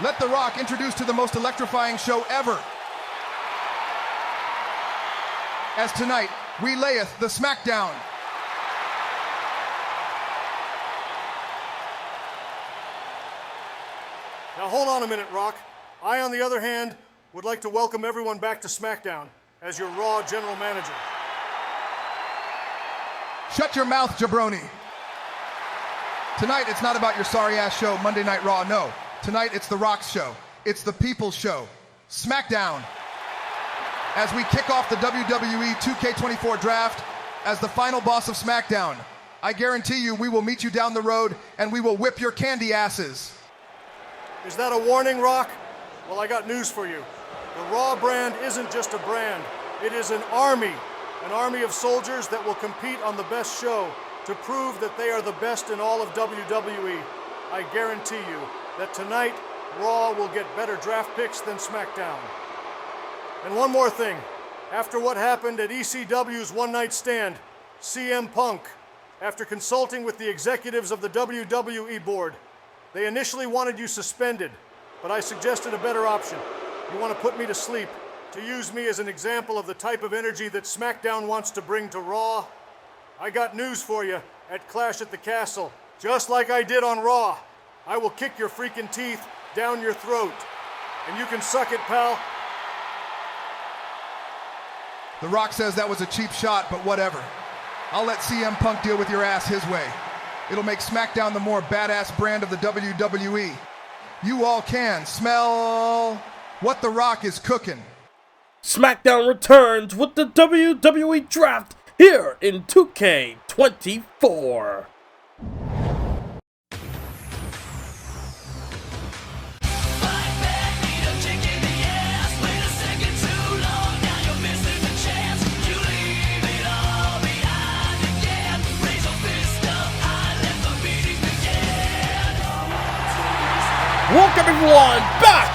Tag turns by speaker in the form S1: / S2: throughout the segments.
S1: Let The Rock introduce to the most electrifying show ever. As tonight, we layeth the SmackDown.
S2: Now hold on a minute, Rock. I, on the other hand, would like to welcome everyone back to SmackDown as your Raw General Manager.
S1: Shut your mouth, jabroni. Tonight, it's not about your sorry-ass show, Monday Night Raw, no. Tonight, it's The Rock's show. It's the people's show. SmackDown. As we kick off the WWE 2K24 Draft as the final boss of SmackDown, I guarantee you we will meet you down the road and we will whip your candy asses.
S2: Is that a warning, Rock? Well, I got news for you. The Raw brand isn't just a brand. It is an army of soldiers that will compete on the best show to prove that they are the best in all of WWE. I guarantee you that tonight, Raw will get better draft picks than SmackDown. And one more thing. After what happened at ECW's One Night Stand, CM Punk, after consulting with the executives of the WWE board, they initially wanted you suspended, but I suggested a better option. You want to put me to sleep, to use me as an example of the type of energy that SmackDown wants to bring to Raw? I got news for you at Clash at the Castle. Just like I did on Raw, I will kick your freaking teeth down your throat. And you can suck it, pal.
S1: The Rock says that was a cheap shot, but whatever. I'll let CM Punk deal with your ass his way. It'll make SmackDown the more badass brand of the WWE. You all can smell what The Rock is cooking.
S3: SmackDown returns with the WWE Draft here in 2K24. Welcome everyone back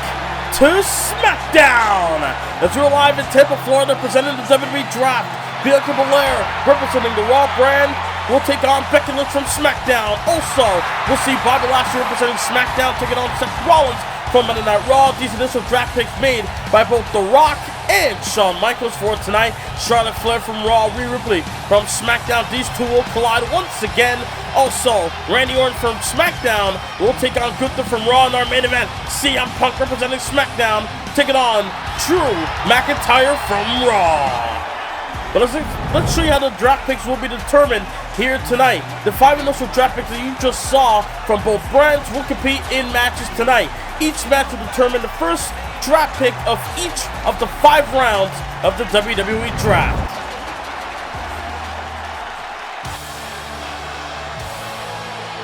S3: to SmackDown! As we're live in Tampa, Florida, presenting the WWE Draft. Bianca Belair, representing the Raw brand, will take on Becky Lynch from SmackDown. Also, we'll see Bobby Lashley representing SmackDown taking on Seth Rollins from Monday Night Raw. These initial draft picks made by both The Rock and Shawn Michaels for tonight. Charlotte Flair from Raw, Rhea Ripley from SmackDown. These two will collide once again. Also, Randy Orton from SmackDown will take on Gunther from Raw in our main event. CM Punk representing SmackDown taking on Drew McIntyre from Raw. But let's show you how the draft picks will be determined here tonight. The 5 initial draft picks that you just saw from both brands will compete in matches tonight. Each match will determine the first draft pick of each of the 5 rounds of the WWE Draft.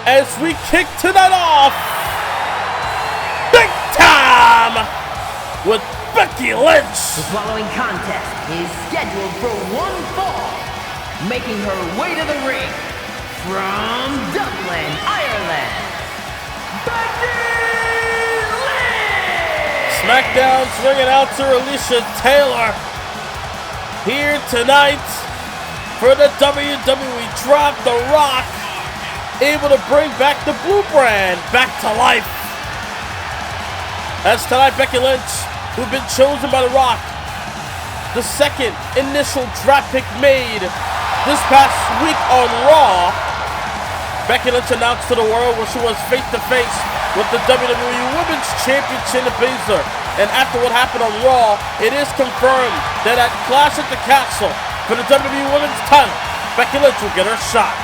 S3: As we kick tonight off, big time with Becky Lynch.
S4: The following contest is scheduled for one fall, making her way to the ring from Dublin, Ireland, Becky Lynch!
S3: SmackDown's ring announcer Alicia Taylor here tonight for the WWE Draft. The Rock able to bring back the blue brand back to life. As tonight, Becky Lynch, who've been chosen by The Rock, the second initial draft pick made this past week on Raw. Becky Lynch announced to the world when she was face-to-face with the WWE Women's Champion Shayna Baszler. And after what happened on Raw, it is confirmed that at Clash at the Castle for the WWE Women's title, Becky Lynch will get her shot.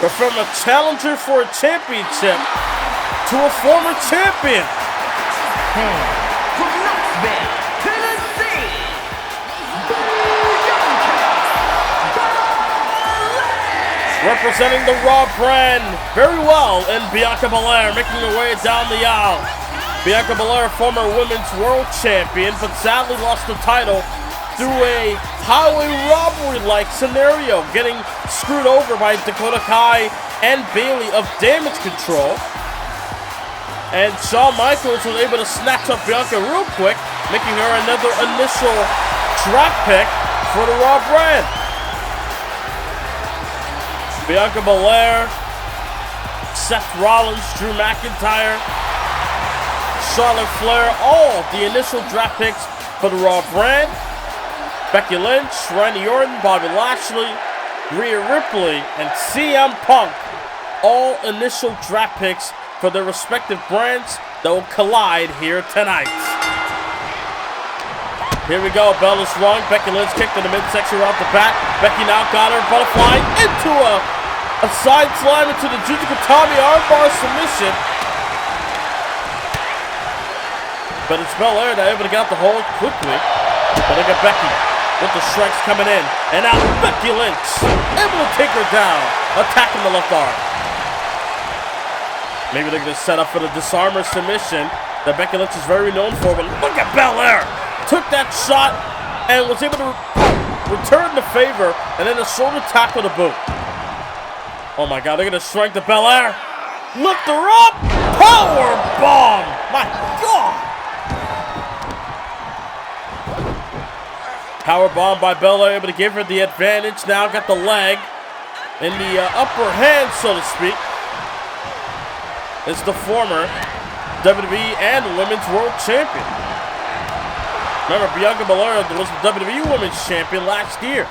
S3: But from a challenger for a championship to a former champion.
S4: And from Knoxville, Tennessee, Bianca.
S3: Representing the Raw brand very well in Bianca Belair, making her way down the aisle. Bianca Belair, former women's world champion, but sadly lost the title through a highway robbery-like scenario, getting screwed over by Dakota Kai and Bayley of Damage Control. And Shawn Michaels was able to snatch up Bianca real quick, making her another initial draft pick for the Raw brand. Bianca Belair, Seth Rollins, Drew McIntyre, Charlotte Flair, all the initial draft picks for the Raw brand. Becky Lynch, Randy Orton, Bobby Lashley, Rhea Ripley, and CM Punk, all initial draft picks for their respective brands that will collide here tonight. Here we go, bell is rung. Becky Lynch kicked in the midsection right off the bat. Becky now got her butterfly into a side slam into the Jujutsu armbar submission. But it's Belair that able to get out the hold quickly. But look at Becky with the strikes coming in. And now Becky Lynch able to take her down, attacking the left arm. Maybe they're going to set up for the disarmer submission that Becky Lynch is very known for. But look at Belair. Took that shot and was able to return the favor, and then a shoulder tackle to boot. Oh my God, they're going to strike the Belair. Lift her up. Power bomb. My God. Power bomb by Belair, able to give her the advantage. Now got the leg in the upper hand, so to speak. It's the former WWE and Women's World Champion. Remember, Bianca Belair was the WWE Women's Champion last year.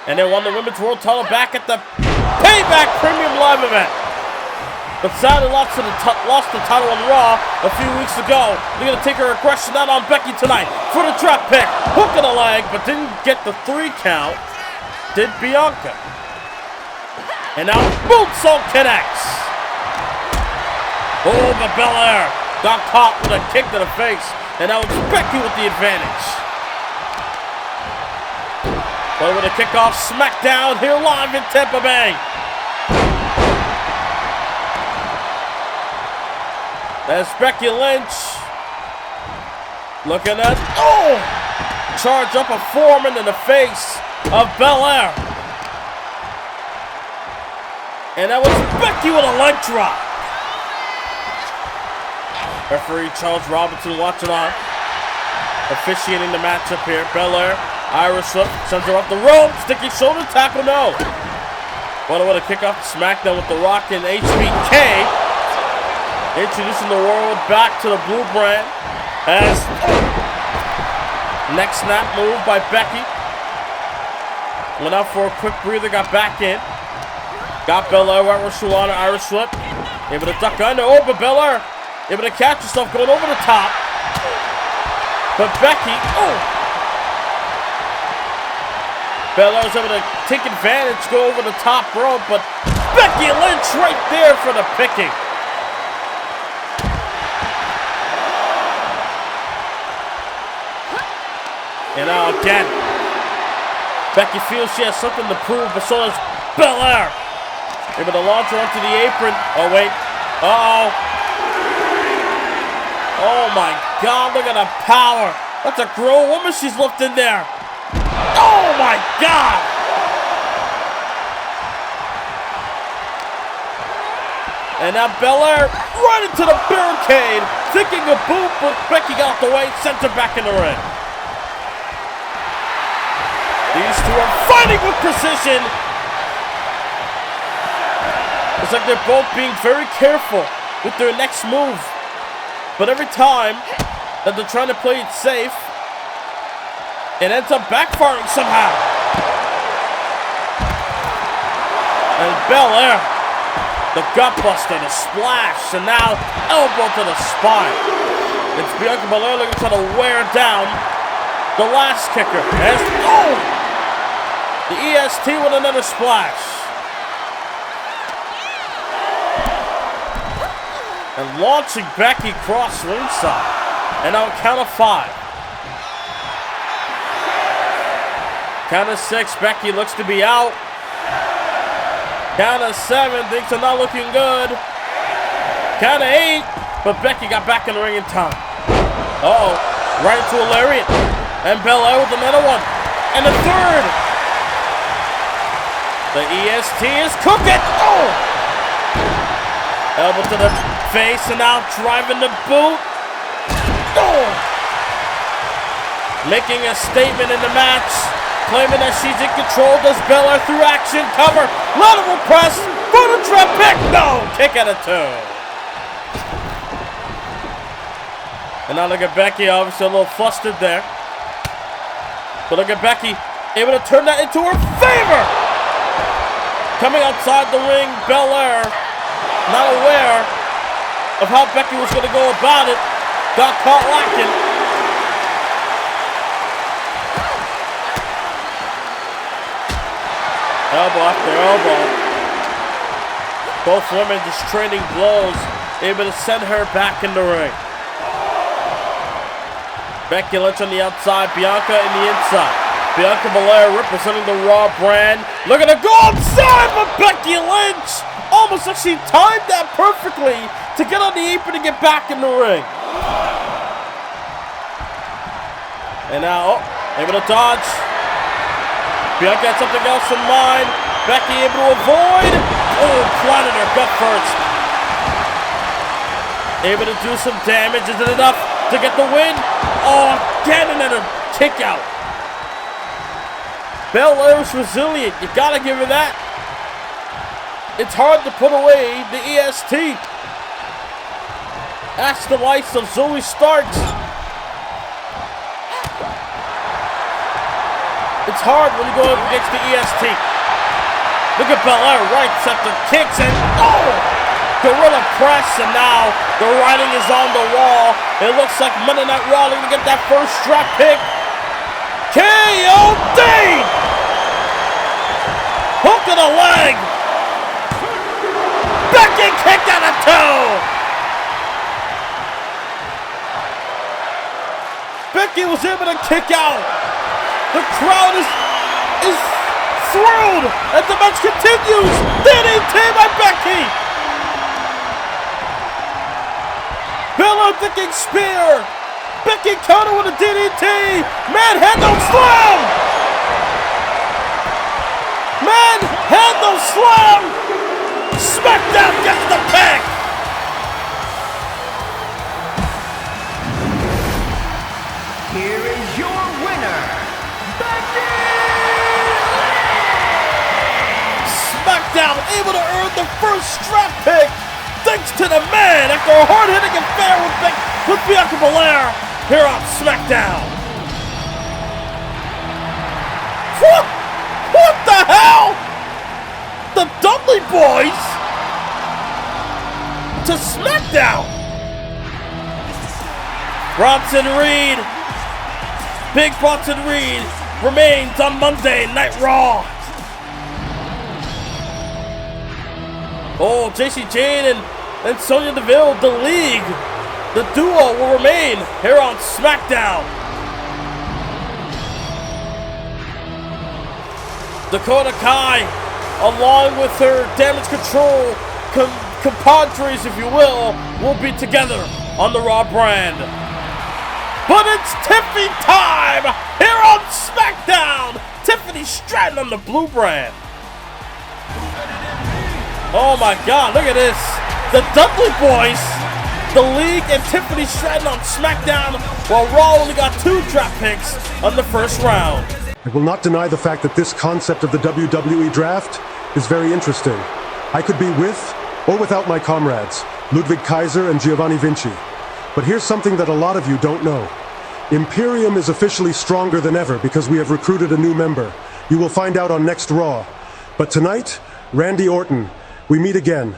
S3: And then won the Women's World title back at the Payback Premium Live event. But sadly lost the title on Raw a few weeks ago. They're going to take her aggression out on Becky tonight for the drop pick. Hook in the leg, but didn't get the 3 count. Did Bianca. And now moonsault connects. Oh, but Belair got caught with a kick to the face. And now it's Becky with the advantage. But with a kickoff SmackDown here live in Tampa Bay. That's Becky Lynch. Looking at, charge up a foreman in the face of Belair. And that was Becky with a leg drop. Referee Charles Robinson watching on, officiating the matchup here. Belair, Irish whip, sends her off the rope. Sticky shoulder tackle, no. What a kickoff to SmackDown with The Rock and HBK. Introducing the world back to the blue brand. As neck snap move by Becky. Went out for a quick breather, got back in. Got Belair, right where she wanted, Irish whip. Able to duck under, but Belair able to catch herself going over the top. But Becky, Belair's able to take advantage, go over the top rope, but Becky Lynch right there for the picking. And now again, Becky feels she has something to prove, but so does Belair. Able to launch her onto the apron. Oh, wait. Oh my God, look at the power. That's a grown woman she's lifting there. Oh my God. And now Belair right into the barricade. Thinking a boot, but Becky got the way, sent her back in the ring. These two are fighting with precision. It's like they're both being very careful with their next move. But every time that they're trying to play it safe, it ends up backfiring somehow. And Belair, the gut buster, the splash, and now elbow to the spine. It's Bianca Belair looking to try to wear down the last kicker. As, the EST with another splash. And launching Becky across ringside. And now count of 5. Count of 6, Becky looks to be out. Count of 7, things are not looking good. Count of 8, but Becky got back in the ring in time. Right into a lariat. And Belair with another one. And a third. The EST is cooking. Elbow to the face, and now driving the boot. Making a statement in the match. claiming that she's in control. Does Belair through action cover? Lateral press for the trap pick. No, kick out of 2. And now look at Becky, obviously a little flustered there. But look at Becky, able to turn that into her favor. Coming outside the ring, Belair, not aware of how Becky was going to go about it, got caught lacking. Elbow after elbow. Both women just trading blows, able to send her back in the ring. Becky Lynch on the outside, Bianca in the inside. Bianca Belair representing the Raw brand. Looking to go outside, but Becky Lynch almost like she timed that perfectly to get on the apron and get back in the ring. And now, able to dodge. Bianca had something else in mind. Becky able to avoid. Oh, planted her gut first. Able to do some damage. Is it enough to get the win? Oh, again another kick out. Belair's resilient. You gotta give her that. It's hard to put away the EST. Ask the likes of Zoe Starks. It's hard when you go up against the EST. Look at Belair, right center kicks and gorilla press, and now the writing is on the wall. It looks like Monday Night Raw going to get that first strap pick. KOD! Hook of the leg. Becky kicked out of 2. Becky was able to kick out. The crowd is thrilled as the match continues. DDT by Becky. Belair thinking spear. Becky counter with a DDT. Manhandle slam. Manhandle slam. SmackDown gets the pick.
S4: Here is your winner, Becky Lynch!
S3: SmackDown able to earn the first strap pick thanks to the man after a hard-hitting affair with Bianca Belair here on SmackDown. What the hell? The Dudley Boys to SmackDown. Bronson Reed. Big Bronson Reed remains on Monday Night Raw. Oh, JC Jane and Sonya Deville, the League, the duo will remain here on SmackDown. Dakota Kai, along with her Damage Control compadres, if you will be together on the Raw brand. But it's Tiffany time here on SmackDown. Tiffany Stratton on the blue brand. Oh my God, look at this. The Dudley Boys, the League, and Tiffany Stratton on SmackDown, while Raw only got 2 draft picks on the first round.
S5: I will not deny the fact that this concept of the WWE Draft is very interesting. I could be with or without my comrades, Ludwig Kaiser and Giovanni Vinci. But here's something that a lot of you don't know. Imperium is officially stronger than ever because we have recruited a new member. You will find out on next Raw. But tonight, Randy Orton, we meet again.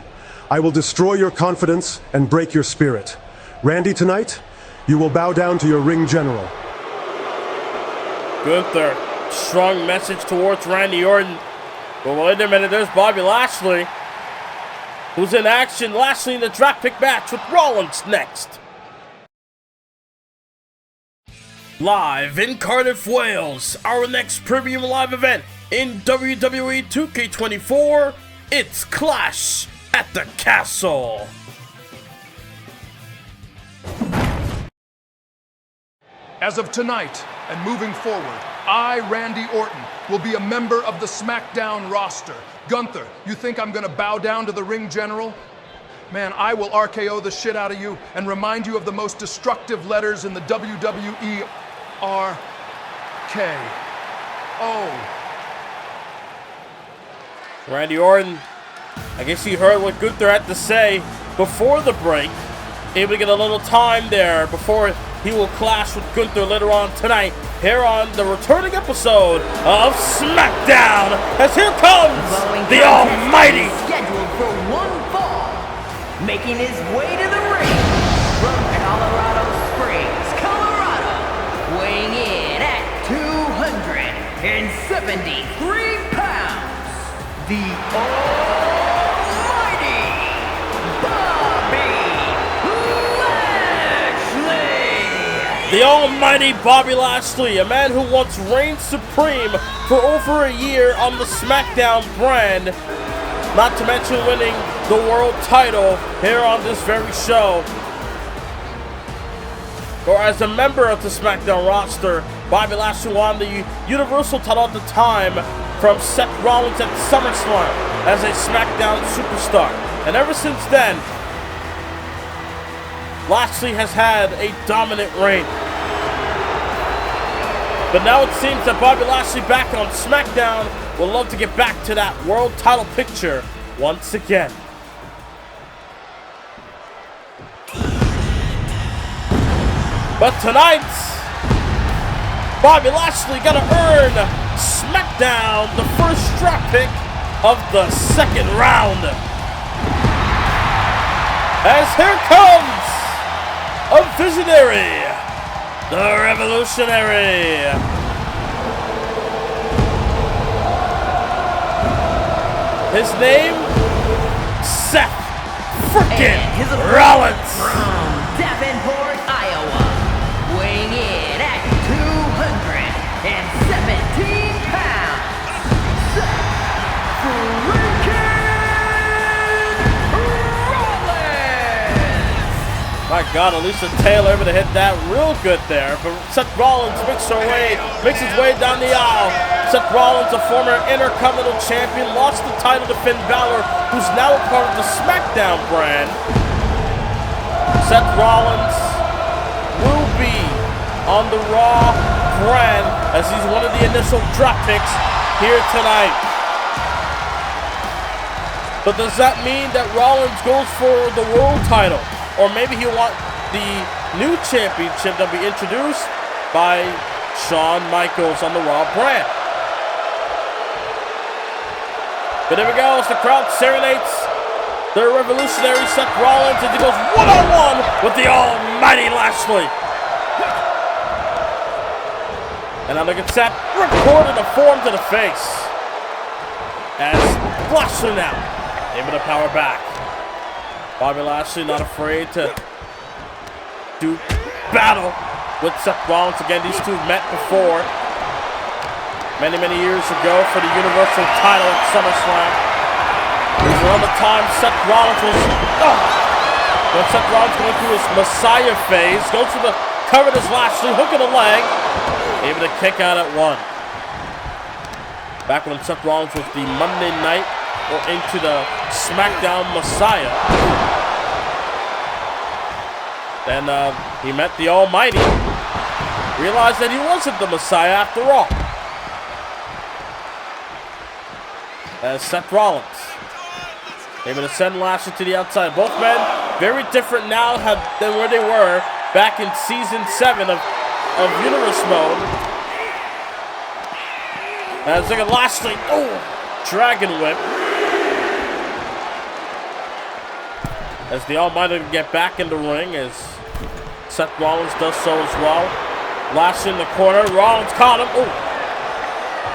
S5: I will destroy your confidence and break your spirit. Randy, tonight, you will bow down to your ring general.
S3: Gunther, strong message towards Randy Orton. But wait a minute, there's Bobby Lashley, who's in action. Lashley in the draft pick match with Rollins next. Live in Cardiff, Wales, our next premium live event in WWE 2K24, it's Clash at the Castle.
S1: As of tonight and moving forward, I, Randy Orton, will be a member of the SmackDown roster. Gunther, you think I'm gonna bow down to the ring general? Man, I will RKO the shit out of you and remind you of the most destructive letters in the WWE, RK.
S3: Randy Orton, I guess he heard what Gunther had to say before the break. Able to get a little time there before he will clash with Gunther later on tonight here on the returning episode of SmackDown. As here comes the Almighty.
S4: Scheduled for one fall, making his way to the ring from Colorado Springs, Colorado, weighing in at 273 pounds, the Almighty Bobby Lashley.
S3: The Almighty Bobby Lashley, a man who once reigned supreme for over a year on the SmackDown brand, not to mention winning the world title here on this very show. Or as a member of the SmackDown roster, Bobby Lashley won the Universal title at the time from Seth Rollins at SummerSlam as a SmackDown superstar. And ever since then, Lashley has had a dominant reign. But now it seems that Bobby Lashley back on SmackDown will love to get back to that world title picture once again. But tonight, Bobby Lashley gonna earn SmackDown, the first draft pick of the second round. As here comes a visionary, the revolutionary. His name, Seth frickin' Rollins.
S4: From Davenport, Iowa, weighing in at 217 pounds, Seth Rollins.
S3: My God, at least the tail able to hit that real good there. But Seth Rollins makes his way down the aisle. Seth Rollins, a former Intercontinental Champion, lost the title to Finn Balor, who's now a part of the SmackDown brand. Seth Rollins will be on the Raw brand as he's one of the initial draft picks here tonight. But does that mean that Rollins goes for the world title? Or maybe he'll want the new championship that'll be introduced by Shawn Michaels on the Raw brand. But there we go, as the crowd serenades the revolutionary Seth Rollins as he goes one-on-one with the Almighty Lashley. And now look at Seth, recording a form to the face. As Lashley now able to power back. Bobby Lashley not afraid to do battle with Seth Rollins. Again, these two met before many years ago for the Universal title at SummerSlam. It was around the time Seth Rollins was when Seth Rollins going through his Messiah phase, goes for the cover as Lashley, hook in the leg, able to kick out at one. Back when Seth Rollins was the Monday night or into the SmackDown Messiah. Then he met the Almighty, realized that he wasn't the Messiah after all. As Seth Rollins able to send Lashley to the outside. Both men very different now than where they were back in Season 7 of Universe Mode. As look at Lashley, Dragon Whip. As the Almighty get back in the ring as Seth Rollins does so as well. Lashley in the corner, Rollins caught him,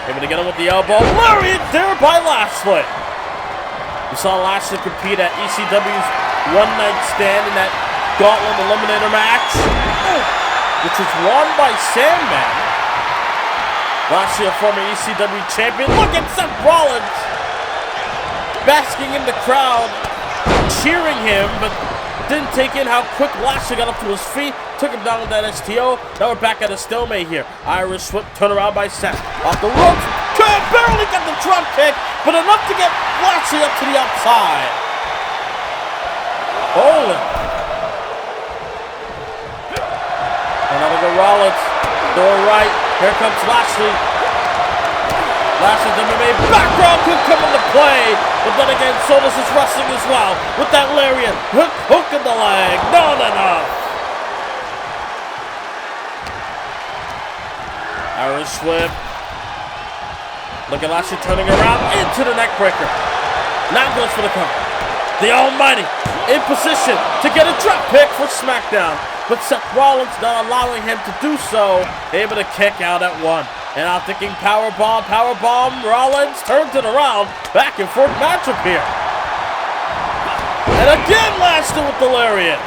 S3: able to get him with the elbow. Lariat there by Lashley. We saw Lashley compete at ECW's One Night Stand in that Gauntlet Eliminator match, which was won by Sandman. Lashley, a former ECW champion. Look at Seth Rollins basking in the crowd, cheering him, but didn't take in how quick Lashley got up to his feet, took him down with that STO. Now we're back at a stalemate here. Irish whip, turn around by Seth. Off the ropes, barely got the drop kick, but enough to get Lashley up to the outside. Bowling. Another go Rollins, door right. Here comes Lashley. Lashley's MMA background could come into play, but then again, so does his wrestling as well. With that lariat, hook in the leg, not enough. Irish whip. Look at Lashley turning around into the neck breaker. Now goes for the cover. The Almighty in position to get a drop pick for SmackDown, but Seth Rollins not allowing him to do so, able to kick out at 1. And I'm thinking powerbomb, Rollins turns it around, back and forth matchup here. And again Lashley with the lariat.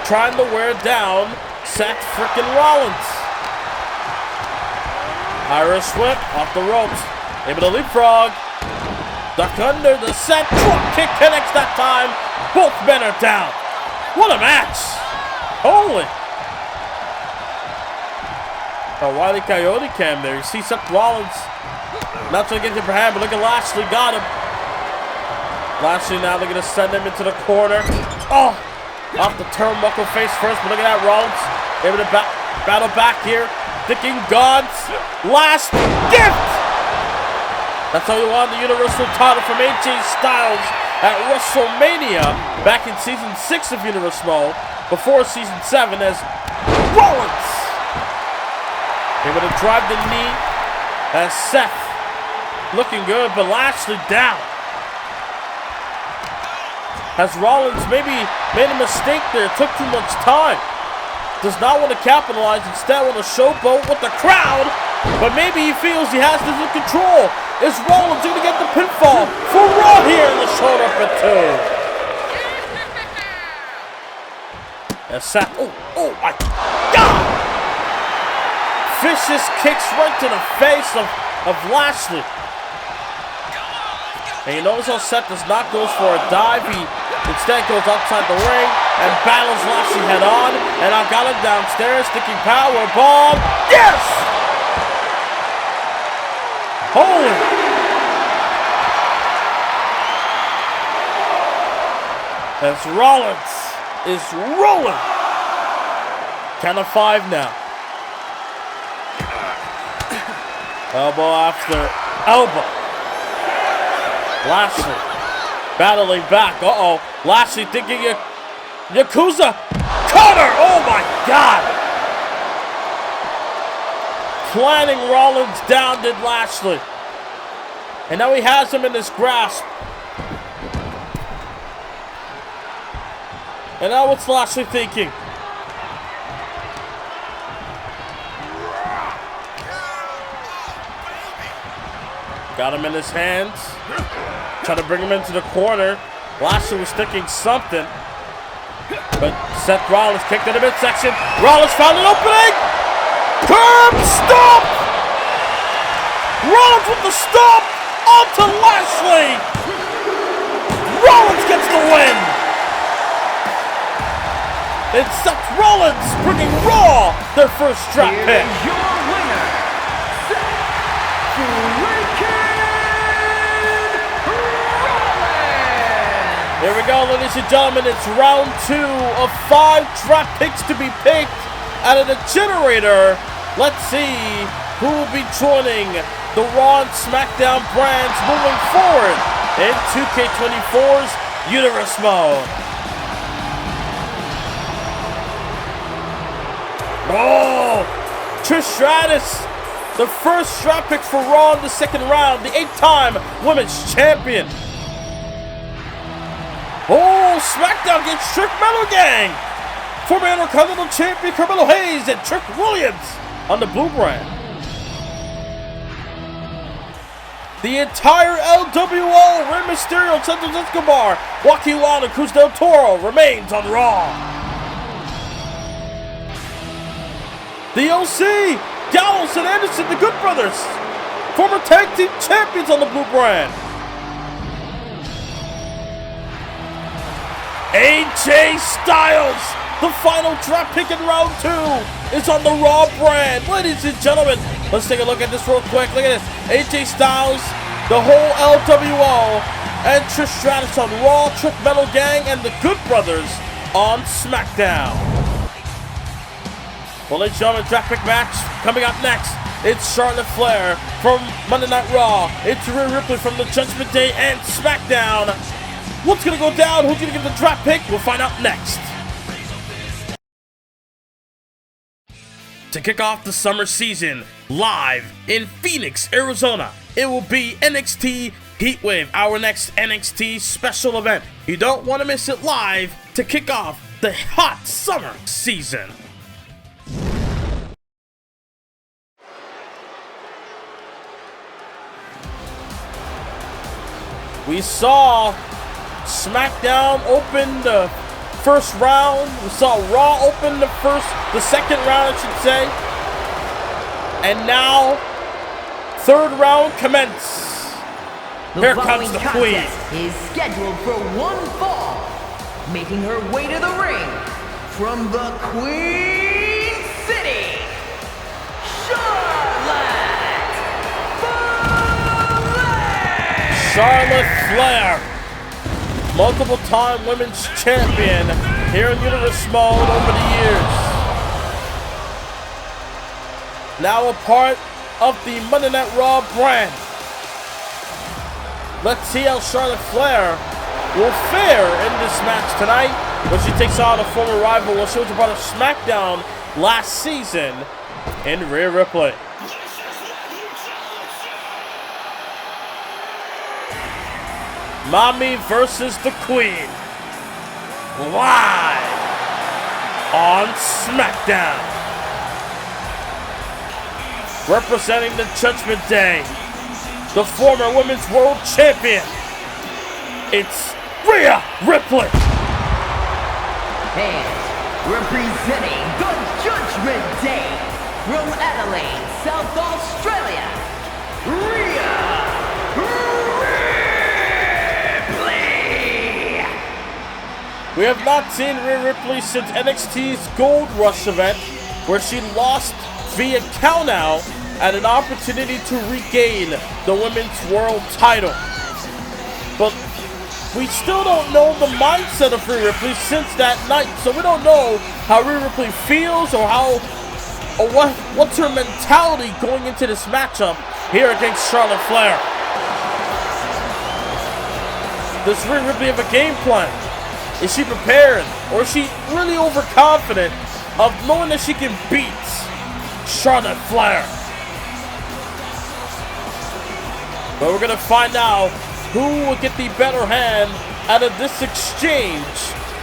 S3: Trying to wear down Seth frickin' Rollins. Irish whip off the ropes, able to leapfrog. Duck under the set, drop kick connects that time. Both men are down. What a match! Holy! A Wile E. Coyote cam there. You see Seth Rollins not trying to get the upper hand, but look at Lashley, got him. Lashley now they're gonna send him into the corner. Oh! Off the turnbuckle face first, but look at that Rollins. Able to battle back here. Thinking God's last gift! That's how you won the Universal title from AJ Styles at WrestleMania back in Season 6 of Universal, before Season 7 as Rollins. Able to drive the knee as Seth looking good, but Lashley down. As Rollins maybe made a mistake there, took too much time. Does not want to capitalize, instead want to showboat with the crowd, but maybe he feels he has this in control. Is Rollins going to get the pinfall for Raw here in the shoulder for 2? And Seth, oh my God! Vicious kicks right to the face of Lashley. And you notice how Seth does not go for a dive. He instead goes outside the ring and battles Lashley head on. And I got him downstairs, sticking power bomb. Yes! Holy! As Rollins is rolling. Count of 5 now. Elbow after elbow. Lashley battling back. Uh-oh. Lashley thinking Yakuza. Cutter! Oh my God! Planning Rollins down did Lashley. And now he has him in his grasp. And now what's Lashley thinking? Got him in his hands. Trying to bring him into the corner. Lashley was thinking something. But Seth Rollins kicked in the midsection. Rollins found an opening. Curb stomp. Rollins with the stomp onto Lashley. Rollins gets the win. It's Seth Rollins bringing Raw their first strap pick.
S4: Here's your winner, Seth Rollins.
S3: Here we go, ladies and gentlemen. It's round 2 of 5 draft picks to be picked out of the generator. Let's see who will be joining the Raw and SmackDown brands moving forward in 2K24's Universe Mode. Oh! Trish Stratus, the first draft pick for Raw in the second round, the 8-time Women's Champion. Oh, SmackDown gets Trick Metal Gang. Former Intercontinental Champion Carmelo Hayes and Trick Williams on the blue brand. The entire LWO, Rey Mysterio, Santos Escobar, Joaquin Wilde, and Cruz del Toro remains on Raw. The OC, Gallows and Anderson, the Good Brothers, former tag team champions on the blue brand. AJ Styles, the final draft pick in round 2, is on the Raw brand. Ladies and gentlemen, let's take a look at this real quick. Look at this. AJ Styles, the whole LWO, and Trish Stratus on Raw, Trick Metal Gang, and the Good Brothers on SmackDown. Well, ladies and gentlemen, draft pick match coming up next. It's Charlotte Flair from Monday Night Raw. It's Rhea Ripley from the Judgment Day and SmackDown. What's going to go down? Who's going to get the draft pick? We'll find out next. To kick off the summer season, live in Phoenix, Arizona, it will be NXT Heatwave, our next NXT special event. You don't want to miss it live to kick off the hot summer season. We saw SmackDown open the first round. We saw Raw open the second round, I should say. And now, third round commence. Here comes the Queen.
S4: Is scheduled for one fall, making her way to the ring from the Queen City,
S3: Charlotte Flair, multiple-time women's champion here in Universe mode over the years. Now a part of the Monday Night Raw brand. Let's see how Charlotte Flair will fare in this match tonight when she takes on a former rival when she was a part of SmackDown last season in Rhea Ripley. Mommy versus the Queen. Live on SmackDown. Representing the Judgment Day, the former Women's World Champion, it's Rhea Ripley.
S4: And representing the Judgment Day, from Adelaide, South Australia, Rhea
S3: We have not seen Rhea Ripley since NXT's Gold Rush event, where she lost via countout at an opportunity to regain the Women's World title. But we still don't know the mindset of Rhea Ripley since that night, so we don't know how Rhea Ripley feels or what's her mentality going into this matchup here against Charlotte Flair. Does Rhea Ripley have a game plan? Is she prepared, or is she really overconfident of knowing that she can beat Charlotte Flair? But we're going to find out who will get the better hand out of this exchange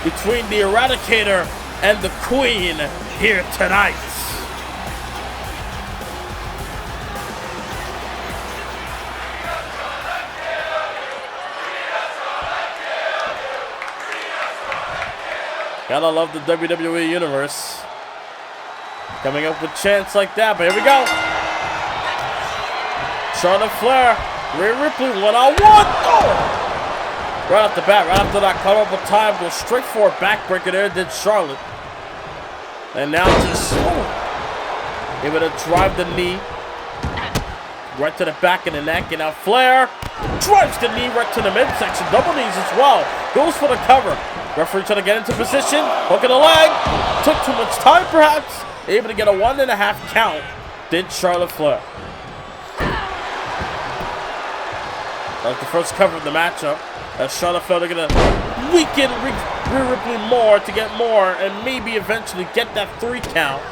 S3: between the Eradicator and the Queen here tonight. Gotta love the WWE Universe. Coming up with chants like that, but here we go. Charlotte Flair, Rhea Ripley, one-on-one. Oh! Right off the bat, right after that cut off of time, goes straight for a backbreaker there, did Charlotte. And now just able to drive the knee right to the back of the neck. And now Flair drives the knee right to the midsection. Double knees as well. Goes for the cover. Referee trying to get into position. Hook of the leg. Took too much time perhaps. Able to get a 1.5 count. Did Charlotte Flair. That's the first cover of the matchup. As Charlotte Flair going to weaken Rhea Ripley more to get more and maybe eventually get that 3 count.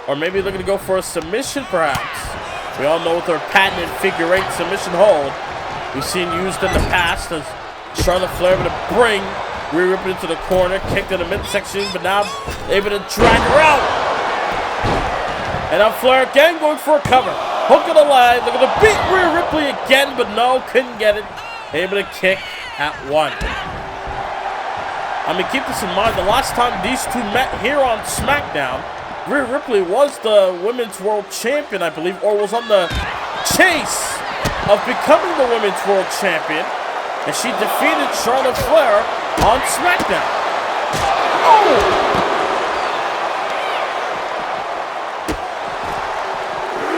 S3: Or maybe looking to go for a submission perhaps. We all know with her patented figure 8 submission hold we've seen used in the past as Charlotte Flair able to bring Rhea Ripley into the corner, kicked in the midsection, but now able to drag her out. And now Flair again going for a cover. Hook of the leg, looking to beat Rhea Ripley again, but no, couldn't get it. Able to kick at 1. I mean, keep this in mind, the last time these two met here on SmackDown, Rhea Ripley was the Women's World Champion, I believe, or was on the chase of becoming the Women's World Champion, and she defeated Charlotte Flair on SmackDown. Oh!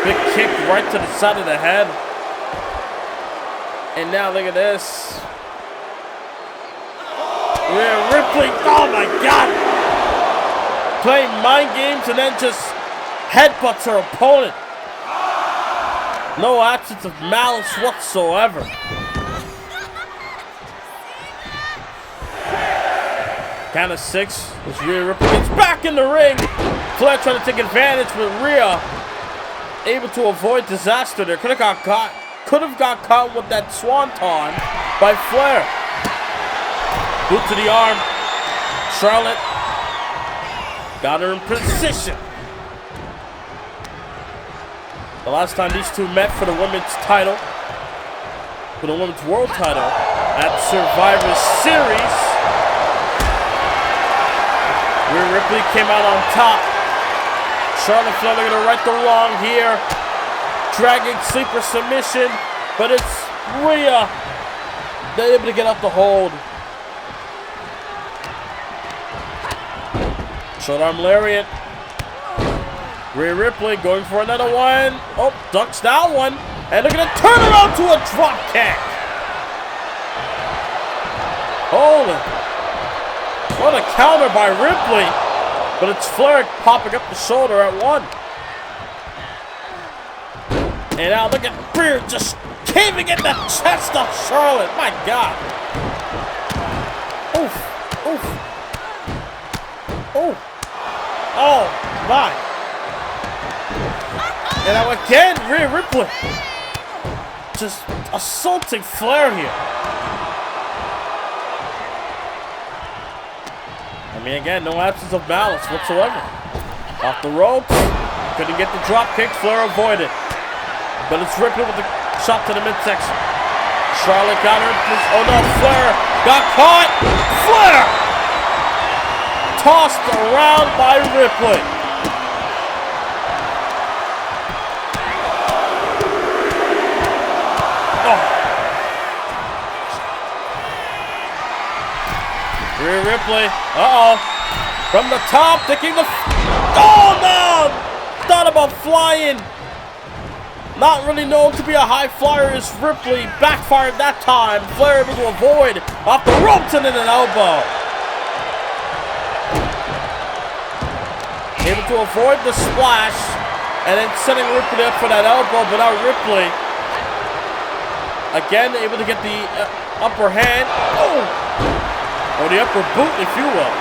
S3: Big kick right to the side of the head. And now look at this. Rhea Ripley, oh my God! Playing mind games and then just headbutts her opponent. No absence of malice whatsoever. Count of 6 as Rhea Ripley gets back in the ring. Flair trying to take advantage, but Rhea able to avoid disaster there. Could have got caught with that swanton by Flair. Boot to the arm. Charlotte got her in position. The last time these two met for the women's title, for the women's world title at Survivor Series, Rhea Ripley came out on top. Charlotte Flair looking to right the wrong here. Dragging sleeper submission, but it's Rhea. They're able to get up the hold. Short arm lariat. Rhea Ripley going for another one. Oh, ducks that one. And they're going to turn around to a drop kick. Holy. What a counter by Ripley. But it's Flair popping up the shoulder at 1. And now look at Rhea just caving in the chest of Charlotte. My God. Oof. Oof. Oh. Oh, my. And now again, Rhea Ripley just assaulting Flair here. I mean, again, no absence of malice whatsoever. Off the ropes. Couldn't get the drop kick. Flair avoided. But it's Ripley with the shot to the midsection. Charlotte got her. Oh no, Flair got caught. Flair tossed around by Ripley. Rhea Ripley, from the top, taking the, oh no, thought about flying. Not really known to be a high flyer is Ripley, backfired that time. Flair able to avoid, off the ropes and in an elbow. Able to avoid the splash, and then setting Ripley up for that elbow, but now Ripley, again, able to get the upper hand. Oh! Or the upper boot, if you will.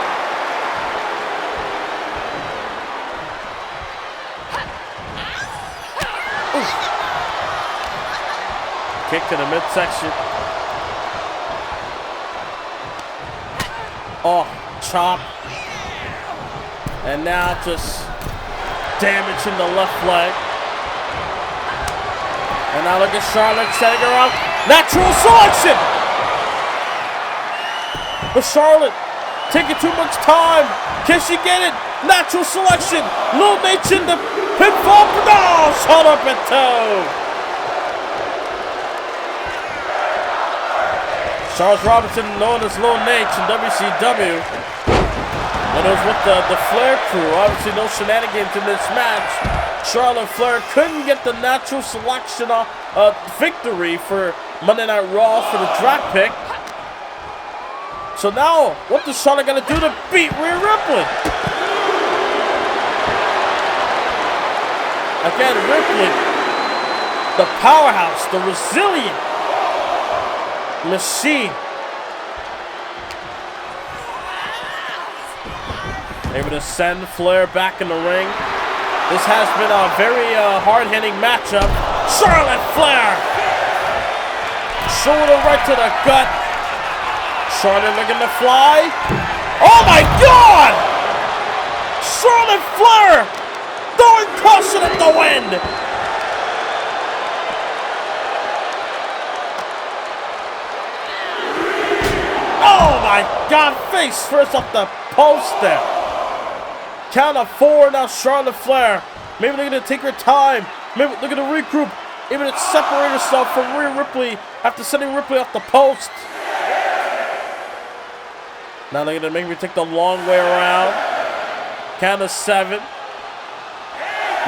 S3: Oof. Kick to the midsection. Oh, chop. And now just damaging the left leg. And now look at Charlotte setting her up. Natural selection! But Charlotte taking too much time. Can she get it? Natural selection. Lil Nate in the pinfall. No! Shoulder up and toe. Charles Robinson, known as Lil Nate in WCW. When it was with the Flair crew. Obviously no shenanigans in this match. Charlotte Flair couldn't get the natural selection victory for Monday Night Raw for the draft pick. So now, what does Charlotte got to do to beat Rhea Ripley? Again, Ripley, the powerhouse, the resilient machine. Able to send Flair back in the ring. This has been a very hard-hitting matchup. Charlotte Flair! Shoulder right to the gut. Charlotte looking to fly. Oh my God! Charlotte Flair throwing caution at the wind. Oh my God! Face first off the post there. Count of 4 now. Charlotte Flair. Maybe they're gonna take her time. Maybe they're gonna regroup. Able to separate herself from Rhea Ripley after sending Ripley off the post. Now they're going to make me take the long way around. Count of 7.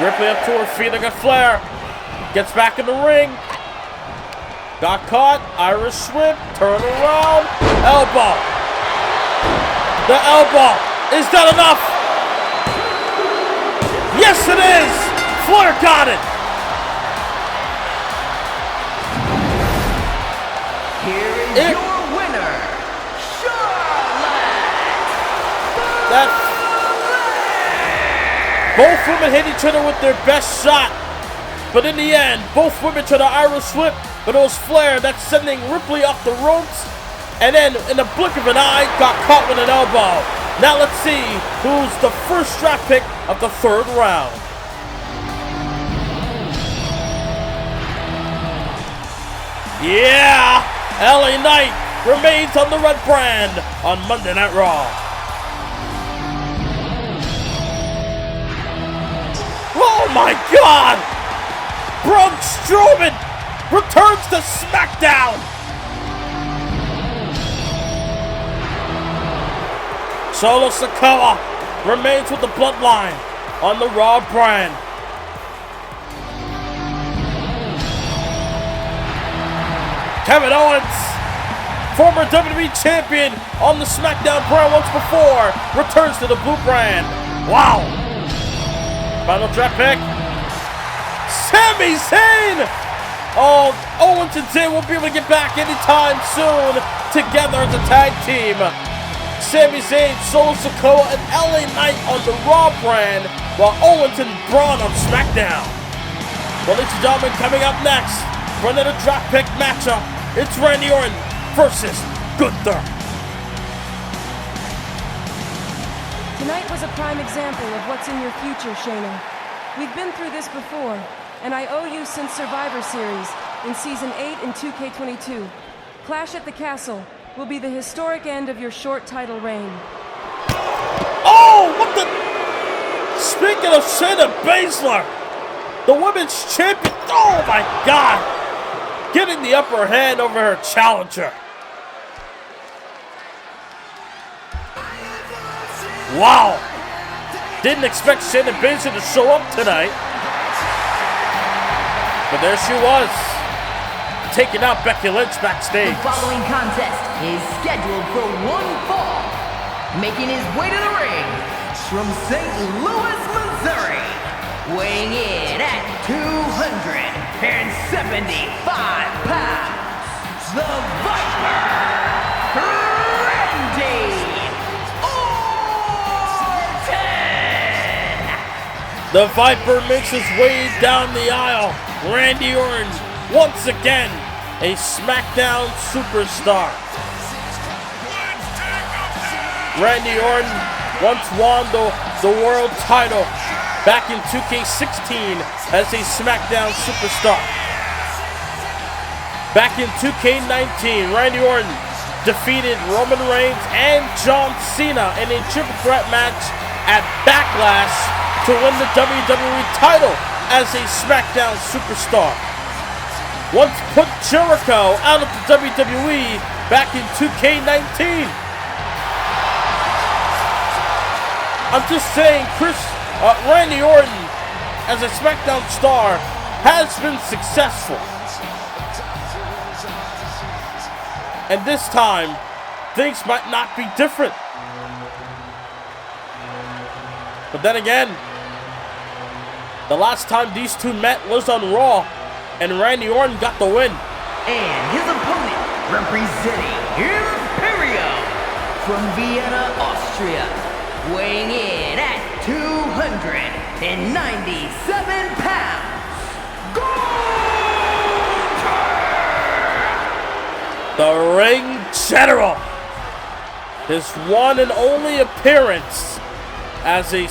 S3: Ripley up to her feet. Look at Flair. Gets back in the ring. Got caught. Irish whip. Turn around. Elbow. The elbow. Is that enough? Yes, it is. Flair got it.
S4: here is your winner, Charlotte.
S3: Both women hit each other with their best shot. But in the end, both women tried to Irish whip, but it was Flair that's sending Ripley off the ropes. And then, in the blink of an eye, got caught with an elbow. Now let's see who's the first draft pick of the third round. Yeah! LA Knight remains on the red brand on Monday Night Raw. Oh my God! Braun Strowman returns to SmackDown. Solo Sikoa remains with the bloodline on the Raw brand. Kevin Owens, former WWE champion on the SmackDown brand once before, returns to the blue brand. Wow. Final draft pick. Sami Zayn! Oh, Owens and Zayn won't be able to get back anytime soon together as a tag team. Sami Zayn, Solo Sikoa, and LA Knight on the Raw brand, while Owens and Braun on SmackDown. Well, ladies and gentlemen, coming up next for another draft pick matchup, it's Randy Orton versus Gunther.
S6: Tonight was a prime example of what's in your future, Shayna. We've been through this before, and I owe you since Survivor Series in Season 8 and 2K22. Clash at the Castle will be the historic end of your short title reign.
S3: Oh, what the... Speaking of Shayna Baszler, the women's champion, oh my God, getting the upper hand over her challenger. Wow, didn't expect Shayna Baszler to show up tonight, but there she was, taking out Becky Lynch backstage.
S4: The following contest is scheduled for one fall. Making his way to the ring from St. Louis, Missouri. Weighing in at 275 pounds. The Viper, Randy Orton.
S3: The Viper makes his way down the aisle. Randy Orton, once again, a SmackDown superstar. Randy Orton once won the world title back in 2K16 as a SmackDown superstar. Back in 2K19, Randy Orton defeated Roman Reigns and John Cena in a triple threat match at Backlash to win the WWE title as a SmackDown superstar. Once put Jericho out of the WWE back in 2K19. I'm just saying, Randy Orton, as a SmackDown star, has been successful. And this time, things might not be different. But then again, the last time these two met was on Raw, and Randy Orton got the win.
S4: And his opponent, representing Imperium from Vienna, Austria, weighing in at 297 pounds, Gunther!
S3: The Ring General. His one and only appearance as a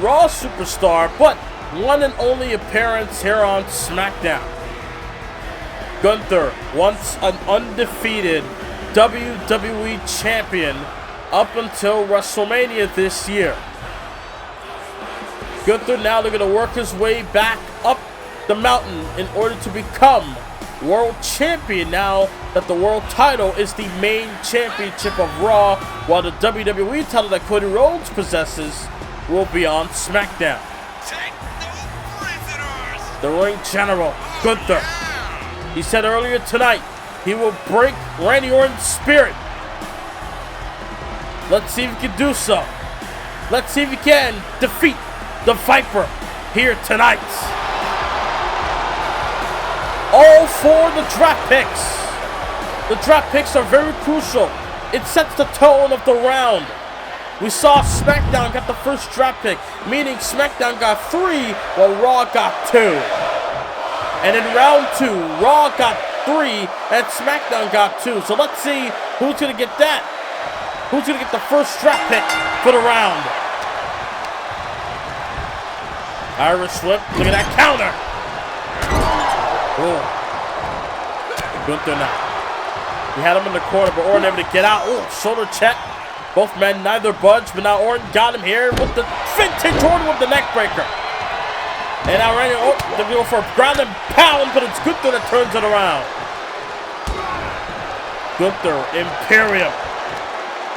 S3: Raw superstar, but one and only appearance here on SmackDown. Gunther, once an undefeated WWE champion up until WrestleMania this year. Gunther now looking to work his way back up the mountain in order to become world champion now that the world title is the main championship of Raw, while the WWE title that Cody Rhodes possesses will be on SmackDown. The Ring General, Gunther. He said earlier tonight he will break Randy Orton's spirit. Let's see if he can do so. Let's see if he can defeat the Viper here tonight. All for the draft picks. The draft picks are very crucial. It sets the tone of the round. We saw SmackDown got the first draft pick, meaning SmackDown got 3 while Raw got 2. And in round 2, Raw got 3 and SmackDown got 2. So let's see who's going to get that. Who's going to get the first draft pick for the round? Irish whip. Look at that counter. Oh. Gunther now. He had him in the corner, but Orton able to get out. Oh, shoulder check. Both men neither budge, but now Orton got him here with the vintage Orton with the neck breaker. And now Randy Orton, they're going for a ground and pound, but it's Gunther that turns it around. Gunther, Imperium.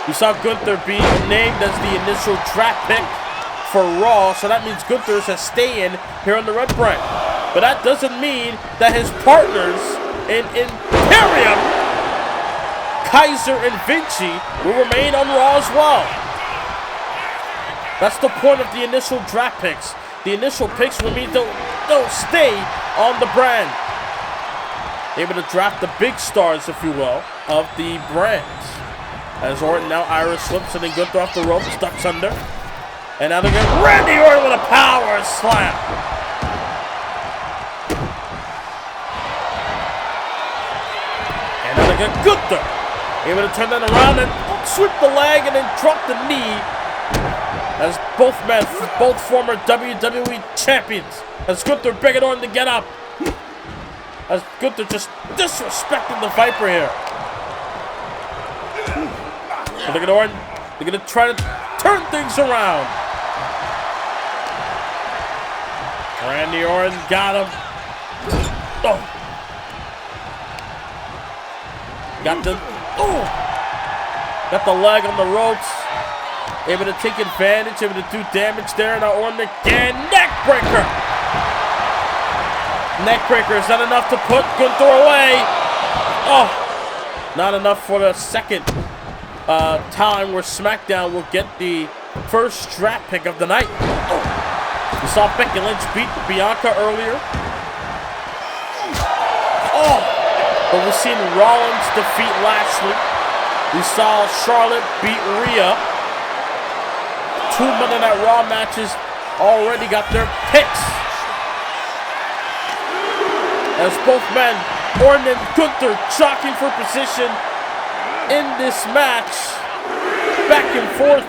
S3: We saw Gunther being named as the initial draft pick for Raw, so that means Gunther is staying here on the red brand. But that doesn't mean that his partners in Imperium, Kaiser and Vinci, will remain on Raw as well. That's the point of the initial draft picks. The initial picks will mean they'll stay on the brand. Able to draft the big stars, if you will, of the brands. As Orton now Irish slips and then Gunther off the rope, ducks under. And now they're going to Randy Orton with a power slam. And now they get Gunther. Able to turn that around and sweep the leg and then drop the knee. As both men, both former WWE champions. As Gunther begging Orton to get up. As Gunther just disrespecting the Viper here. But look at Orton. They're going to try to turn things around. Randy Orton got him. Oh. Got the leg on the ropes. Able to take advantage, able to do damage there. Now Orton again. Neck breaker. Neck breaker. Is that enough to put Gunther away? Oh. Not enough for the second time where SmackDown will get the first draft pick of the night. Oh. We saw Becky Lynch beat Bianca earlier. Oh. But we've seen Rollins defeat Lashley. We saw Charlotte beat Rhea. 2 Monday Night Raw matches already got their picks. As both men, Orton and Gunther, jockeying for position in this match. Back and forth.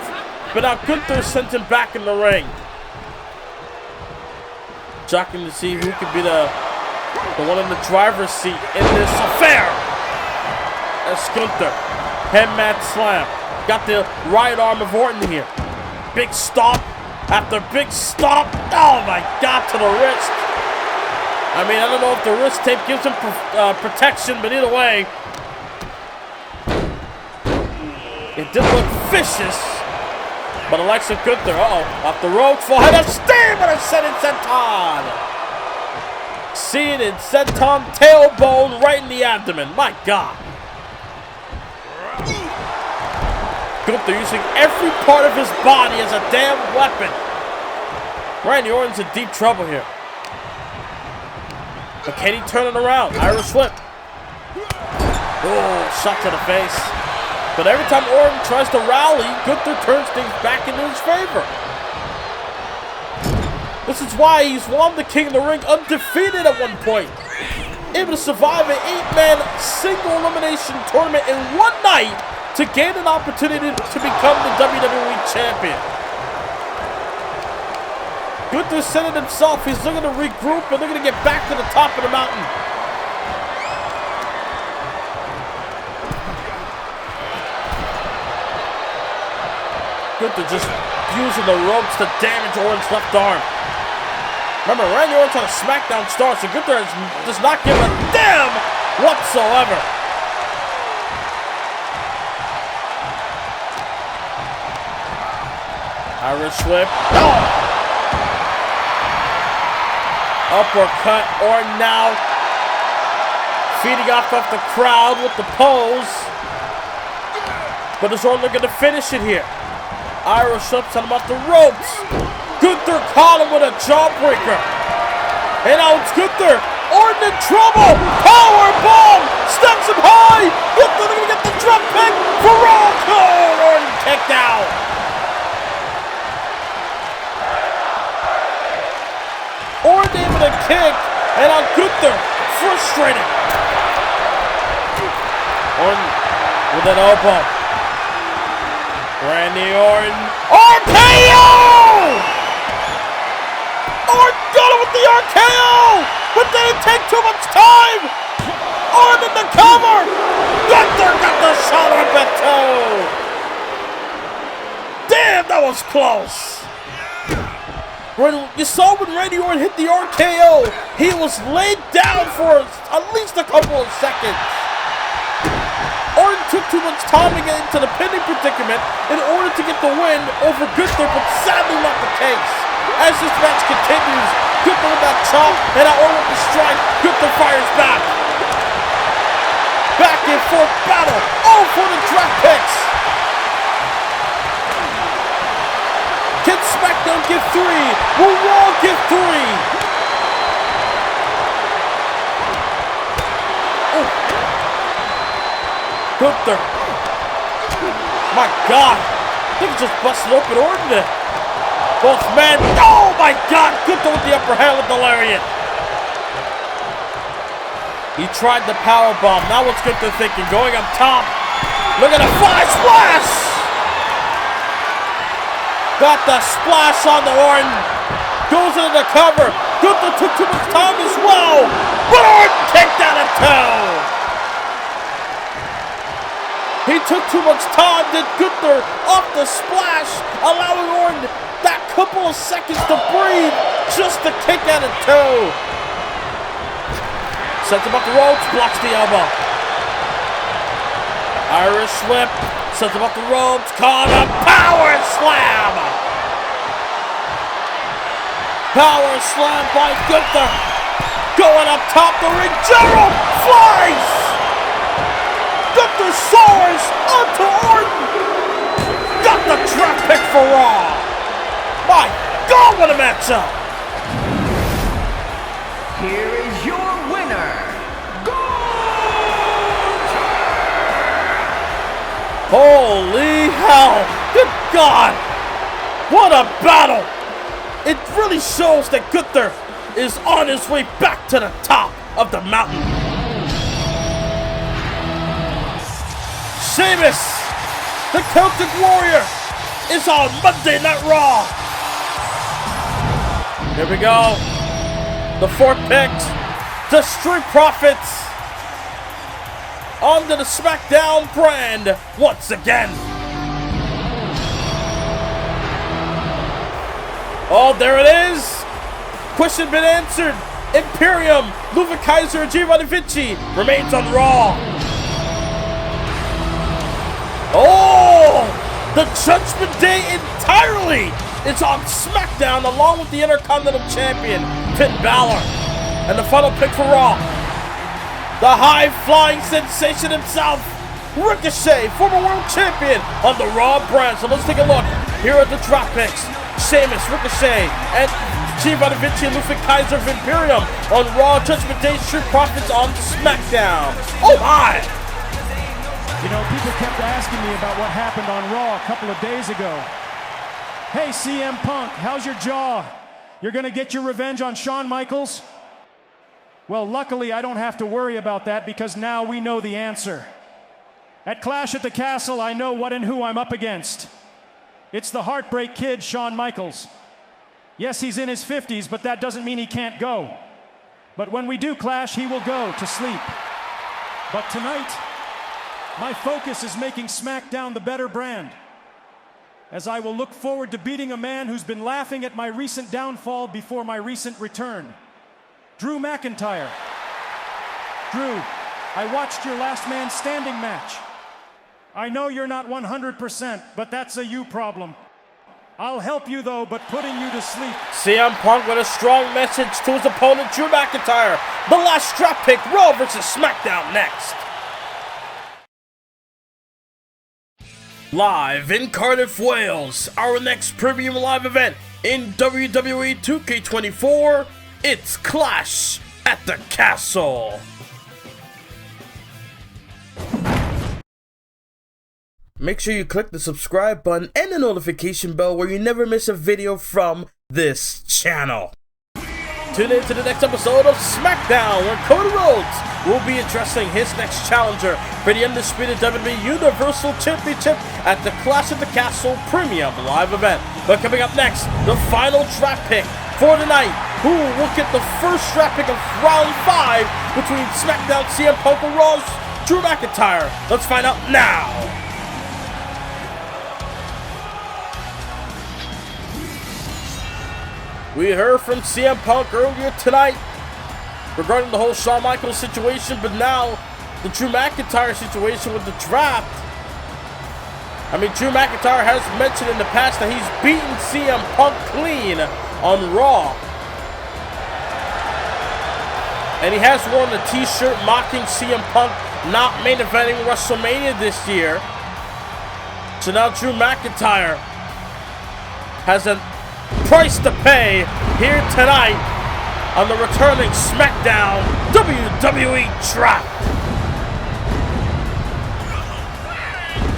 S3: But now Gunther sent him back in the ring. Jockeying to see who could be the one in the driver's seat in this affair. That's Gunther. Head mat slam. Got the right arm of Orton here. Big stomp after big stomp. Oh my God, to the wrist. I mean, I don't know if the wrist tape gives him protection, but either way, it did look vicious. But Alexa Gunther, off the ropes, full head of steam, and a Senton Senton. Seated Senton tailbone right in the abdomen. My God. Gunther using every part of his body as a damn weapon. Randy Orton's in deep trouble here. But can he turn it around? Irish whip. Oh, shot to the face. But every time Orton tries to rally, Gunther turns things back into his favor. This is why he's won the King of the Ring undefeated at one point. Able to survive an 8-man single elimination tournament in one night to gain an opportunity to become the WWE Champion. Gunther said it himself. He's looking to regroup and looking to get back to the top of the mountain. Gunther just using the ropes to damage Orton's left arm. Remember, Randy Orton's on a SmackDown star, so Gunther does not give a damn whatsoever. Irish whip. Oh! Uppercut. Orton now feeding off the crowd with the pose. But is Orton looking to finish it here? Irish whip, sent him off the ropes. Gunther caught him with a jawbreaker. And now it's Gunther Orton in trouble. Power bomb. Steps him high. Gunther gonna get the drop pick for Raw. Oh, Orton kicked out. Orton able to kick, and on Gunther, frustrated. Orton with an elbow. Randy Orton. RKO! Orton got it with the RKO! But didn't take too much time! Orton in the cover! Gunther got the shoulder up at toe! Damn, that was close! You saw when Randy Orton hit the RKO, he was laid down for at least a couple of seconds. Orton took too much time to get into the pinning predicament in order to get the win over Gunther, but sadly not the case. As this match continues, Gunther with that chop, and now Orton with the strike. Gunther fires back. Back and forth battle, all for the draft picks. Can SmackDown give 3? Will Raw give 3? Oh. Gunther. My God. I think he just busted open Orton. Both men. Oh my God. Gunther with the upper hand with the lariat. He tried the power bomb. Now what's Gunther thinking? Going up top. Look at the fly splash. Got the splash on the Orton. Goes into the cover. Gunther took too much time as well. But Orton kicked out a toe. He took too much time. Did Gunther off the splash, allowing Orton that couple of seconds to breathe just to kick out a toe. Sets him up the ropes. Blocks the elbow. Irish whip. Sets him up the ropes. Caught a power slam. Power slam by Gunther. Going up top the ring. Gerald flies. Gunther soars onto Orton. Got the trap pick for Raw. My God, what a matchup.
S4: Here is your winner,
S3: Holy hell! Good God! What a battle! It really shows that Gunther is on his way back to the top of the mountain. Sheamus, the Celtic Warrior, is on Monday Night Raw. Here we go. The 4th pick, the Street Profits, onto the SmackDown brand once again. Oh, there it is. Question been answered. Imperium, Ludwig Kaiser, and Giovanni Vinci remains on Raw. Oh, the Judgment Day entirely is on SmackDown along with the Intercontinental Champion, Finn Balor. And the final pick for Raw, the high-flying sensation himself, Ricochet, former world champion on the Raw brand. So let's take a look. Here are the draft picks. Sheamus, Ricochet, and Giovanni Vinci and Ludwig Kaiser of Imperium on Raw. Judgment Day, Street Profits on SmackDown. Oh my!
S7: You know, people kept asking me about what happened on Raw a couple of days ago. Hey, CM Punk, how's your jaw? You're gonna get your revenge on Shawn Michaels? Well, luckily, I don't have to worry about that because now we know the answer. At Clash at the Castle, I know what and who I'm up against. It's the Heartbreak Kid, Shawn Michaels. Yes, he's in his 50s, but that doesn't mean he can't go. But when we do clash, he will go to sleep. But tonight, my focus is making SmackDown the better brand, as I will look forward to beating a man who's been laughing at my recent downfall before my recent return. Drew McIntyre. Drew, I watched your Last Man Standing match. I know you're not 100%, but that's a you problem. I'll help you though, but putting you to sleep.
S3: CM Punk with a strong message to his opponent, Drew McIntyre. The last strap pick, Raw versus SmackDown next. Live in Cardiff, Wales, our next premium live event in WWE 2K24, it's Clash at the castle. Make sure you click the subscribe button and the notification bell where you never miss a video from this channel. Tune in to the next episode of SmackDown, where Cody Rhodes will be addressing his next challenger for the undisputed WWE Universal Championship at the Clash at the Castle Premium Live event. But coming up next, the final draft pick for the night. Who will get the first draft pick of round 5 between SmackDown CM Punk and Raw's Drew McIntyre? Let's find out now. We heard from CM Punk earlier tonight regarding the whole Shawn Michaels situation, but now the Drew McIntyre situation with the draft. I mean, Drew McIntyre has mentioned in the past that he's beaten CM Punk clean on Raw. And he has worn a t-shirt mocking CM Punk not main eventing WrestleMania this year. So now Drew McIntyre has a price to pay here tonight on the returning SmackDown WWE Draft.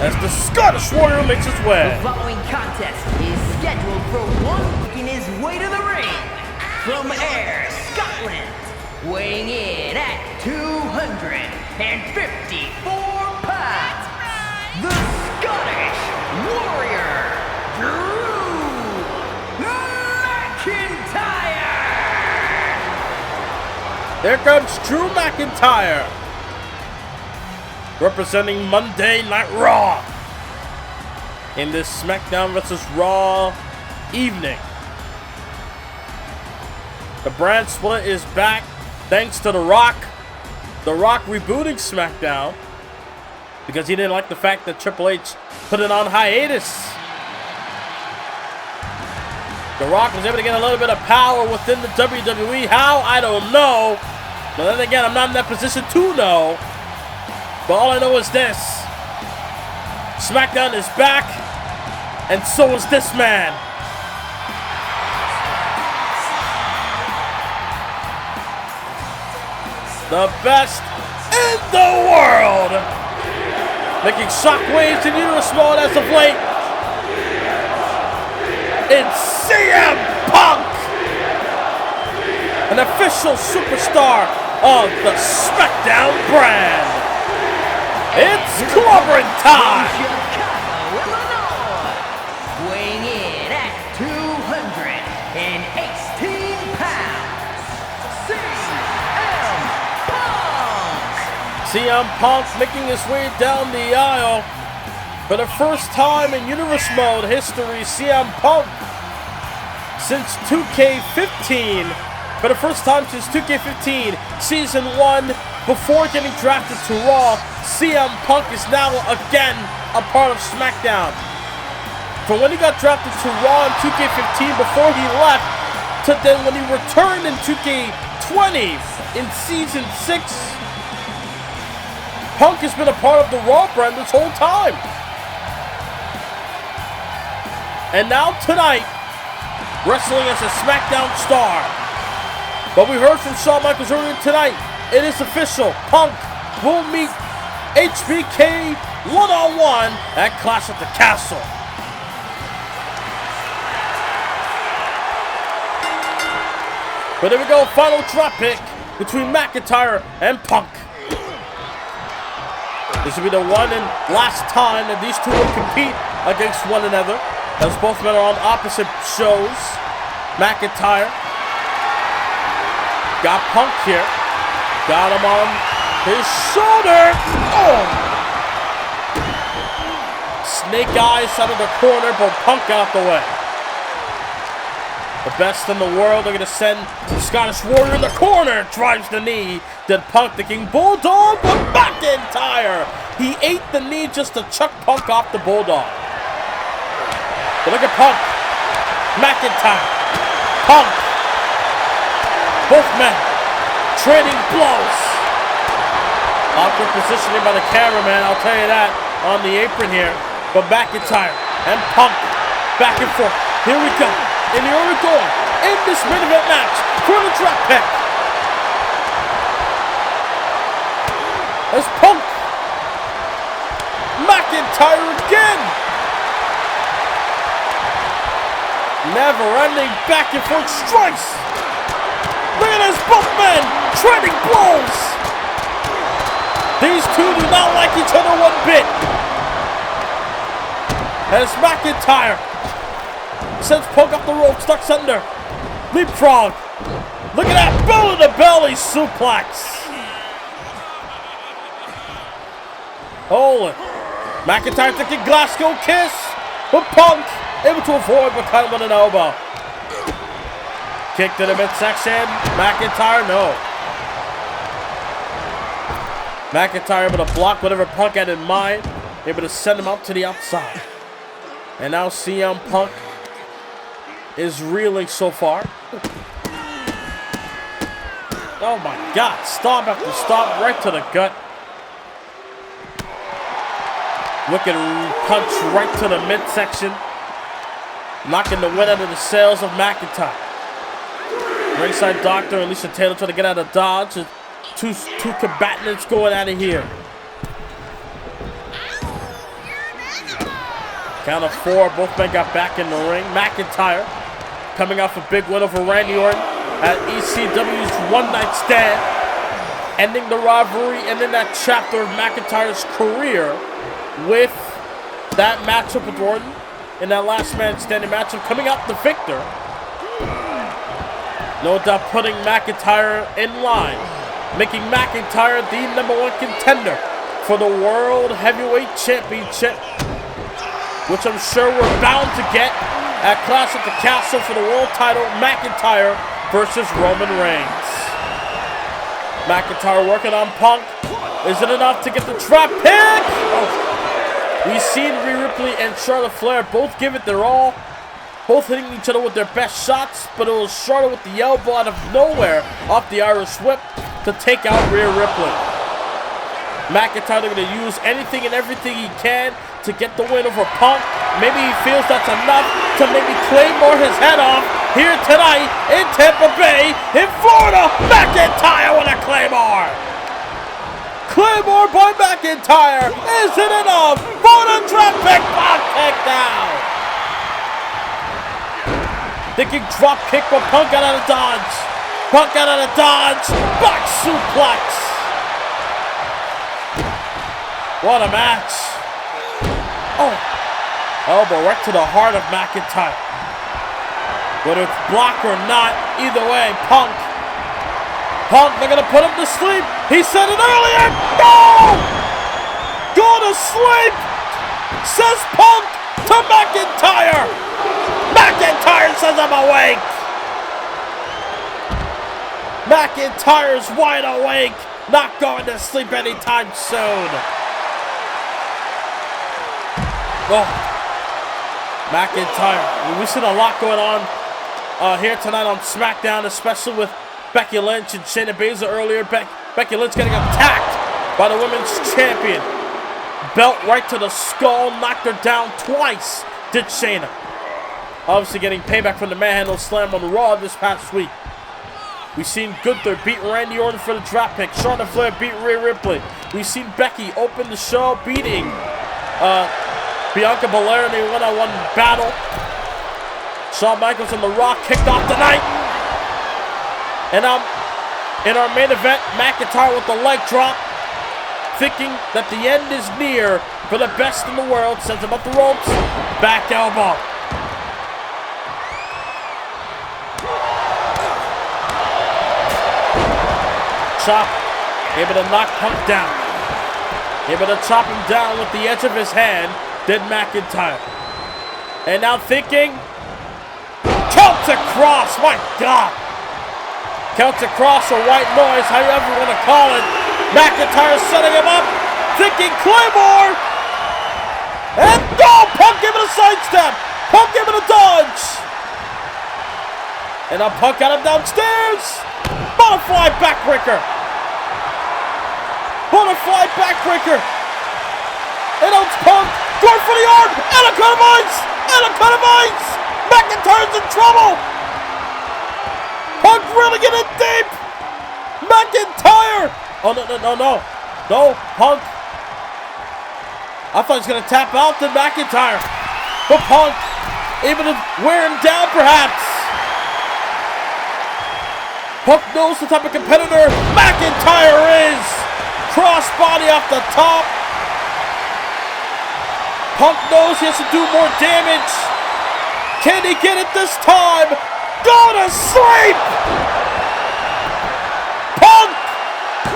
S3: As the Scottish Warrior makes his way.
S4: The following contest is scheduled for one making his way to the ring from Ayr, Scotland, weighing in at 254 pounds, the Scottish Warrior, Drew McIntyre!
S3: There comes Drew McIntyre, representing Monday Night Raw in this SmackDown vs. Raw evening. The brand split is back thanks to The Rock. The Rock rebooting SmackDown because he didn't like the fact that Triple H put it on hiatus. The Rock was able to get a little bit of power within the WWE. How? I don't know. But then again, I'm not in that position to know. But all I know is this. SmackDown is back, and so is this man. The best in the world. Making shockwaves in universe mode as of late. It's CM Punk, an official superstar of the SmackDown brand. It's clobbering time!
S4: Chicago, Illinois, weighing in at 218 pounds, CM Punk!
S3: CM Punk making his way down the aisle. For the first time in Universe Mode history, CM Punk, since 2K15, for the first time since 2K15, Season 1, before getting drafted to Raw, CM Punk is now again a part of SmackDown. From when he got drafted to Raw in 2K15 before he left, to then when he returned in 2K20 in Season 6, Punk has been a part of the Raw brand this whole time. And now tonight, wrestling as a SmackDown star. But we heard from Shawn Michaels earlier tonight. It is official. Punk will meet HBK one-on-one at Clash at the Castle. But there we go, final drop pick between McIntyre and Punk. This will be the one and last time that these two will compete against one another, as both men are on opposite shows. McIntyre got Punk here. Got him on his shoulder. Oh! Snake eyes out of the corner, but Punk got the way. The best in the world are going to send the Scottish Warrior in the corner. Drives the knee. Then Punk, the King Bulldog, but McIntyre. He ate the knee just to chuck Punk off the Bulldog. But look at Punk. McIntyre. Punk. Both men trading blows. Awkward positioning by the cameraman, I'll tell you that, on the apron here. But McIntyre and Punk back and forth. Here we go. And here we go in this main event match for the draft pick. As Punk. McIntyre again. Never-ending back and forth strikes. Look at this, both men trading blows. These two do not like each other one bit. As McIntyre sends Punk up the rope, stuck under. Leapfrog. Look at that belly-to-belly suplex. Holy. McIntyre taking Glasgow kiss. But Punk able to avoid, but cut him with an elbow. Kick to the midsection. McIntyre, no. McIntyre able to block whatever Punk had in mind. Able to send him out to the outside. And now CM Punk is reeling so far. Oh my God. Stomp after stomp right to the gut. Wicked punch right to the midsection. Knocking the wind out of the sails of McIntyre. Ringside Doctor and Lisa Taylor trying to get out of Dodge. Two combatants going out of here. Count of 4. Both men got back in the ring. McIntyre coming off a big win over Randy Orton at ECW's One Night Stand. Ending the rivalry, ending that chapter of McIntyre's career with that matchup with Orton. In that last man standing matchup, coming out the victor. No doubt putting McIntyre in line, making McIntyre the #1 contender for the World Heavyweight Championship, which I'm sure we're bound to get at Clash at the Castle for the world title. McIntyre versus Roman Reigns. McIntyre working on Punk. Is it enough to get the trap pick? Oh. We've seen Rhea Ripley and Charlotte Flair both give it their all, both hitting each other with their best shots, but it was Charlotte with the elbow out of nowhere off the Irish whip to take out Rhea Ripley. McIntyre going to use anything and everything he can to get the win over Punk. Maybe he feels that's enough to maybe Claymore his head off here tonight in Tampa Bay, in Florida. McIntyre with a Claymore. Claymore by McIntyre. Is it enough for the drop kick? Punk takedown. Thinking drop kick, but Punk got out of dodge. Punk got out of dodge. Back suplex. What a match. Oh. Elbow right to the heart of McIntyre. Whether it's block or not, either way, Punk, they're going to put him to sleep. He said it earlier. No! Go to sleep, says Punk to McIntyre. McIntyre says I'm awake. McIntyre's wide awake. Not going to sleep anytime soon. Oh. McIntyre. We've seen a lot going on here tonight on SmackDown, especially with Becky Lynch and Shayna Baszler earlier. Becky Lynch getting attacked by the women's champion. Belt right to the skull, knocked her down twice, did Shayna. Obviously getting payback from the manhandle slam on Raw this past week. We've seen Gunther beat Randy Orton for the drop pick. Charlotte Flair beat Rhea Ripley. We've seen Becky open the show beating Bianca Belair in a one-on-one battle. Shawn Michaels and The Rock kicked off the night. And in our main event, McIntyre with the leg drop, thinking that the end is near for the best in the world, sends him up the ropes, back elbow. Chop, able to knock Punk down. Able to chop him down with the edge of his hand, did McIntyre. And now thinking, Celtic Cross, my God. Celtic Cross or white noise, however you want to call it. McIntyre setting him up, thinking Claymore. And no, Punk gave it a sidestep. Punk gave it a dodge. And now Punk got him downstairs. Butterfly backbreaker. Butterfly backbreaker. And now it's Punk going for the arm. And a cut of ice. And a cut of ice. McIntyre's in trouble. Punk really getting deep. McIntyre. Oh, no. No, Punk. I thought he was going to tap out to McIntyre. But Punk able to wear him down, perhaps. Punk knows the type of competitor McIntyre is. Crossbody off the top. Punk knows he has to do more damage. Can he get it this time? Go to sleep! Punk!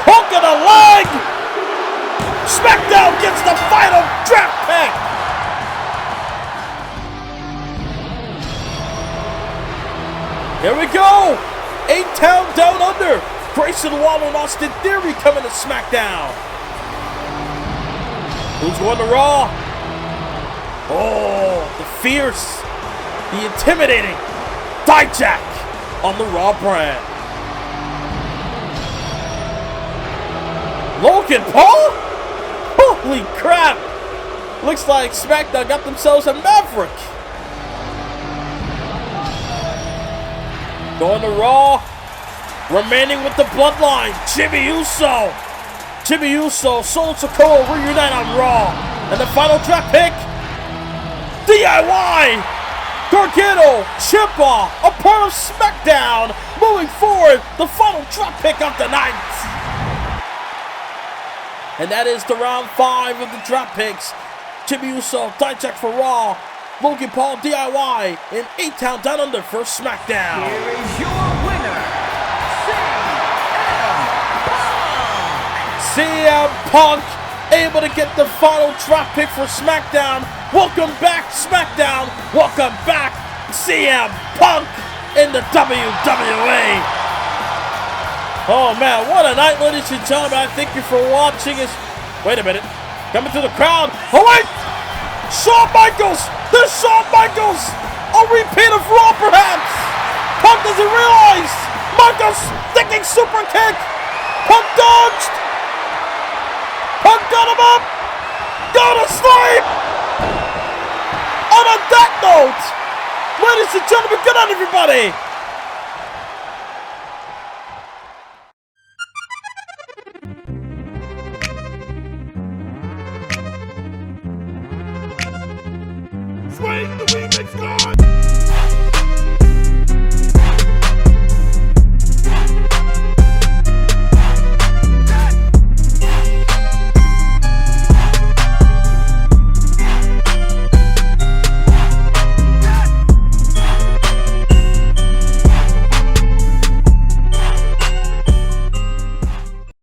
S3: Hook in the leg! SmackDown gets the final draft pick! Here we go! 8-Town Down Under! Grayson Waller and Austin Theory coming to SmackDown! Who's going to Raw? Oh, the fierce, the intimidating Dijak on the Raw brand. Logan Paul? Holy crap! Looks like SmackDown got themselves a Maverick. Going to Raw. Remaining with the bloodline, Jimmy Uso. Jimmy Uso, Solo Sikoa reunite on Raw. And the final draft pick, DIY! Gargano, Ciampa, a part of SmackDown. Moving forward, the final draft pick of the night. And that is the round 5 of the draft picks. Jimmy Uso, Dijak for Raw. Logan Paul, DIY, and 8-Town Down Under for SmackDown.
S4: Here is your winner,
S3: CM Punk able to get the final draft pick for SmackDown. Welcome back, SmackDown. Welcome back, CM Punk in the WWE. Oh man, what a night, ladies and gentlemen. I thank you for watching us. Wait a minute. Coming through the crowd. Oh wait! Shawn Michaels! There's Shawn Michaels! A repeat of Raw, perhaps! Punk doesn't realize! Michaels thinking super kick! Punk dodged! Punk got him up! Go to sleep! And on that note, ladies and gentlemen, good night, everybody!
S8: Swing the remix, God!